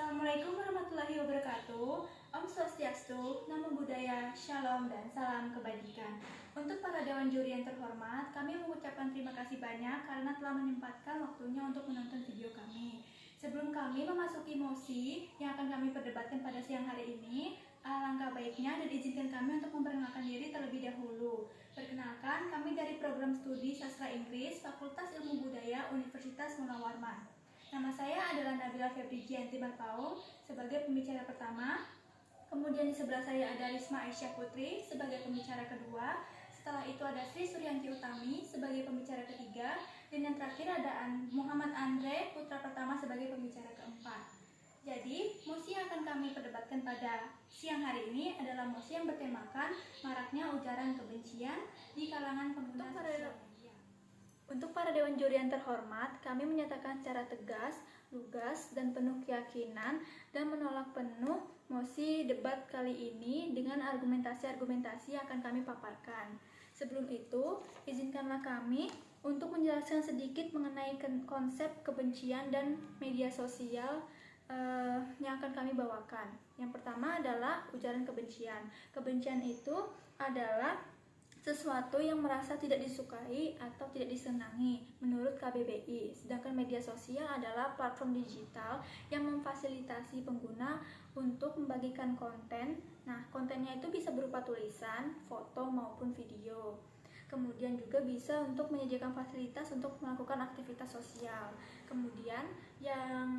Assalamualaikum warahmatullahi wabarakatuh. Om Swastiastu, Namo Buddhaya, Shalom, dan salam kebajikan. Untuk para dewan juri yang terhormat, kami mengucapkan terima kasih banyak karena telah menyempatkan waktunya untuk menonton video kami. Sebelum kami memasuki mosi yang akan kami perdebatkan pada siang hari ini, alangkah baiknya dan izinkan kami untuk memperkenalkan diri terlebih dahulu. Perkenalkan, kami dari program studi Sastra Inggris, Fakultas Ilmu Budaya, Universitas Munawarman. Nama saya adalah Nabila Febrigianti Marpaung sebagai pembicara pertama. Kemudian di sebelah saya ada Risma Aisyah Putri sebagai pembicara kedua. Setelah itu ada Sri Suryanti Utami sebagai pembicara ketiga. Dan yang terakhir ada Muhammad Andre putra pertama sebagai pembicara keempat. Jadi, mosi yang akan kami perdebatkan pada siang hari ini adalah mosi yang bertemakan maraknya ujaran kebencian di kalangan pengguna sosial media. Untuk para dewan juri yang terhormat, kami menyatakan secara tegas, lugas, dan penuh keyakinan dan menolak penuh mosi debat kali ini dengan argumentasi-argumentasi yang akan kami paparkan. Sebelum itu, izinkanlah kami untuk menjelaskan sedikit mengenai konsep kebencian dan media sosial yang akan kami bawakan. Yang pertama adalah ujaran kebencian. Kebencian itu adalah sesuatu yang merasa tidak disukai atau tidak disenangi menurut KBBI. Sedangkan media sosial adalah platform digital yang memfasilitasi pengguna untuk membagikan konten. Nah, kontennya itu bisa berupa tulisan, foto maupun video. Kemudian juga bisa untuk menyediakan fasilitas untuk melakukan aktivitas sosial. Kemudian yang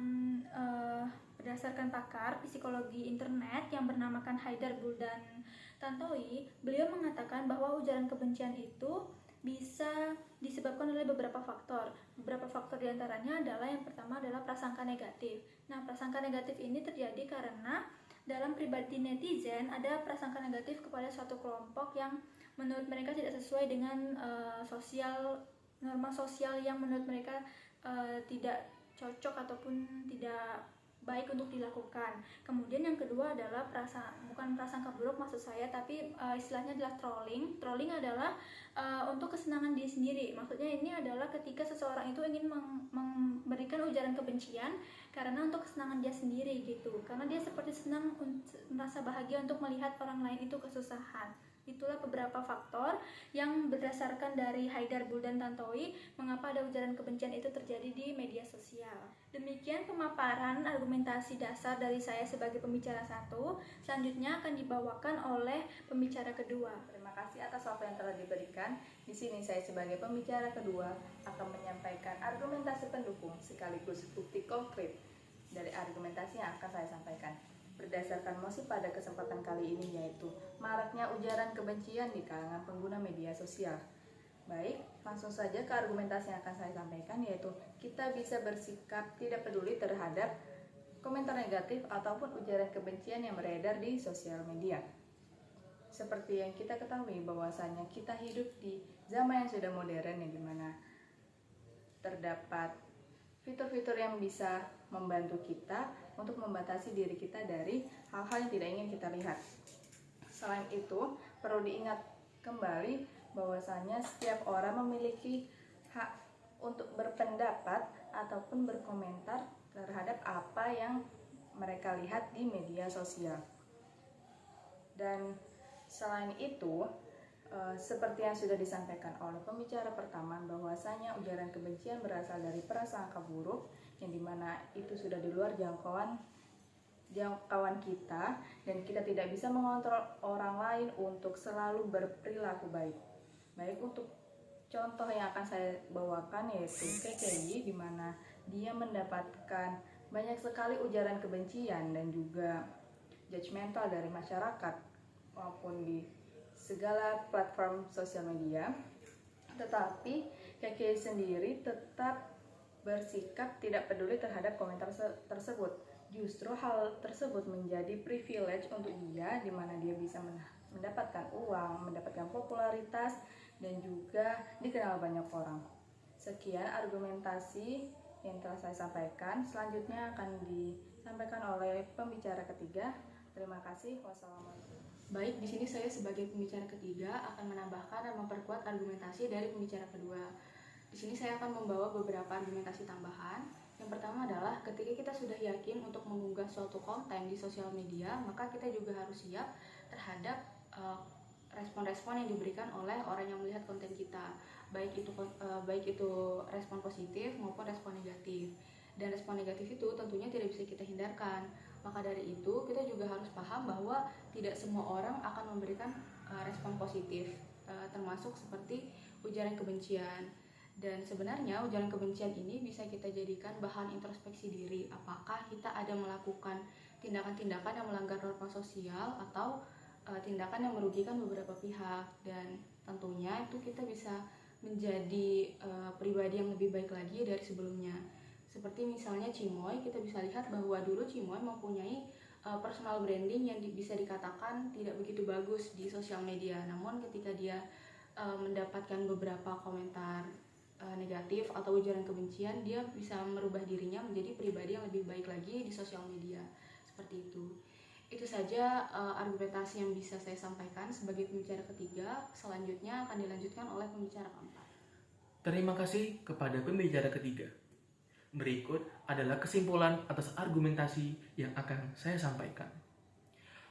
berdasarkan pakar psikologi internet yang bernamakan Haidar Buldan Tantowi, beliau mengatakan bahwa ujaran kebencian itu bisa disebabkan oleh beberapa faktor. Beberapa faktor diantaranya adalah yang pertama adalah prasangka negatif. Nah, prasangka negatif ini terjadi karena dalam pribadi netizen ada prasangka negatif kepada suatu kelompok yang menurut mereka tidak sesuai dengan norma sosial yang menurut mereka tidak cocok ataupun tidak baik untuk dilakukan. Kemudian yang kedua adalah bukan prasangka buruk maksud saya, tapi istilahnya adalah trolling. Trolling adalah untuk kesenangan diri sendiri. Maksudnya ini adalah ketika seseorang itu ingin memberikan ujaran kebencian karena untuk kesenangan dia sendiri gitu. Karena dia seperti senang merasa bahagia untuk melihat orang lain itu kesusahan. Itulah beberapa faktor yang berdasarkan dari Haidar Buldan Tantowi mengapa ada ujaran kebencian itu terjadi di media sosial. Demikian pemaparan argumentasi dasar dari saya sebagai pembicara satu. Selanjutnya akan dibawakan oleh pembicara kedua. Terima kasih atas waktu yang telah diberikan. Di sini saya sebagai pembicara kedua akan menyampaikan argumentasi pendukung sekaligus bukti konkret dari argumentasi yang akan saya sampaikan. Berdasarkan mosi pada kesempatan kali ini yaitu maraknya ujaran kebencian di kalangan pengguna media sosial. Baik, langsung saja ke argumentasi yang akan saya sampaikan yaitu kita bisa bersikap tidak peduli terhadap komentar negatif ataupun ujaran kebencian yang beredar di sosial media. Seperti yang kita ketahui bahwasanya kita hidup di zaman yang sudah modern yang dimana terdapat fitur-fitur yang bisa membantu kita untuk membatasi diri kita dari hal-hal yang tidak ingin kita lihat. Selain itu, perlu diingat kembali bahwasanya setiap orang memiliki hak untuk berpendapat ataupun berkomentar terhadap apa yang mereka lihat di media sosial. Dan selain itu, seperti yang sudah disampaikan oleh pembicara pertama bahwasanya ujaran kebencian berasal dari prasangka buruk yang dimana itu sudah di luar jangkauan kita dan kita tidak bisa mengontrol orang lain untuk selalu berperilaku baik. Baik, untuk contoh yang akan saya bawakan yaitu KKI di mana dia mendapatkan banyak sekali ujaran kebencian dan juga judgmental dari masyarakat maupun di segala platform sosial media, tetapi KKI sendiri tetap bersikap tidak peduli terhadap komentar tersebut. Justru hal tersebut menjadi privilege untuk dia, di mana dia bisa mendapatkan uang, mendapatkan popularitas, dan juga dikenal banyak orang. Sekian argumentasi yang telah saya sampaikan. Selanjutnya akan disampaikan oleh pembicara ketiga. Terima kasih. Wassalamualaikum. Baik, di sini saya sebagai pembicara ketiga akan menambahkan dan memperkuat argumentasi dari pembicara kedua. Di sini saya akan membawa beberapa argumentasi tambahan. Yang pertama adalah ketika kita sudah yakin untuk mengunggah suatu konten di sosial media, maka kita juga harus siap terhadap respon-respon yang diberikan oleh orang yang melihat konten kita, baik itu respon positif maupun respon negatif. Dan respon negatif itu tentunya tidak bisa kita hindarkan. Maka dari itu kita juga harus paham bahwa tidak semua orang akan memberikan respon positif, termasuk seperti ujaran kebencian. Dan sebenarnya ujaran kebencian ini bisa kita jadikan bahan introspeksi diri. Apakah kita ada melakukan tindakan-tindakan yang melanggar norma sosial atau tindakan yang merugikan beberapa pihak. Dan tentunya itu kita bisa menjadi pribadi yang lebih baik lagi dari sebelumnya. Seperti misalnya Cimoy, kita bisa lihat bahwa dulu Cimoy mempunyai personal branding yang bisa dikatakan tidak begitu bagus di sosial media. Namun ketika dia mendapatkan beberapa komentar negatif atau ujaran kebencian, dia bisa merubah dirinya menjadi pribadi yang lebih baik lagi di sosial media. Seperti itu. Itu saja argumentasi yang bisa saya sampaikan sebagai pembicara ketiga. Selanjutnya akan dilanjutkan oleh pembicara keempat. Terima kasih kepada pembicara ketiga. Berikut adalah kesimpulan atas argumentasi yang akan saya sampaikan.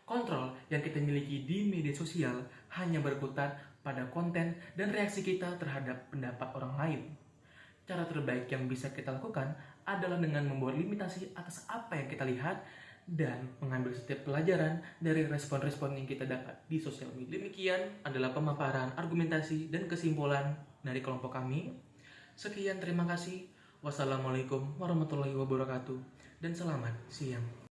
Kontrol yang kita miliki di media sosial hanya berkutat pada konten dan reaksi kita terhadap pendapat orang lain. Cara terbaik yang bisa kita lakukan adalah dengan membuat limitasi atas apa yang kita lihat dan mengambil setiap pelajaran dari respon-respon yang kita dapat di sosial media. Demikian adalah pemaparan argumentasi dan kesimpulan dari kelompok kami. Sekian, terima kasih. Wassalamualaikum warahmatullahi wabarakatuh dan selamat siang.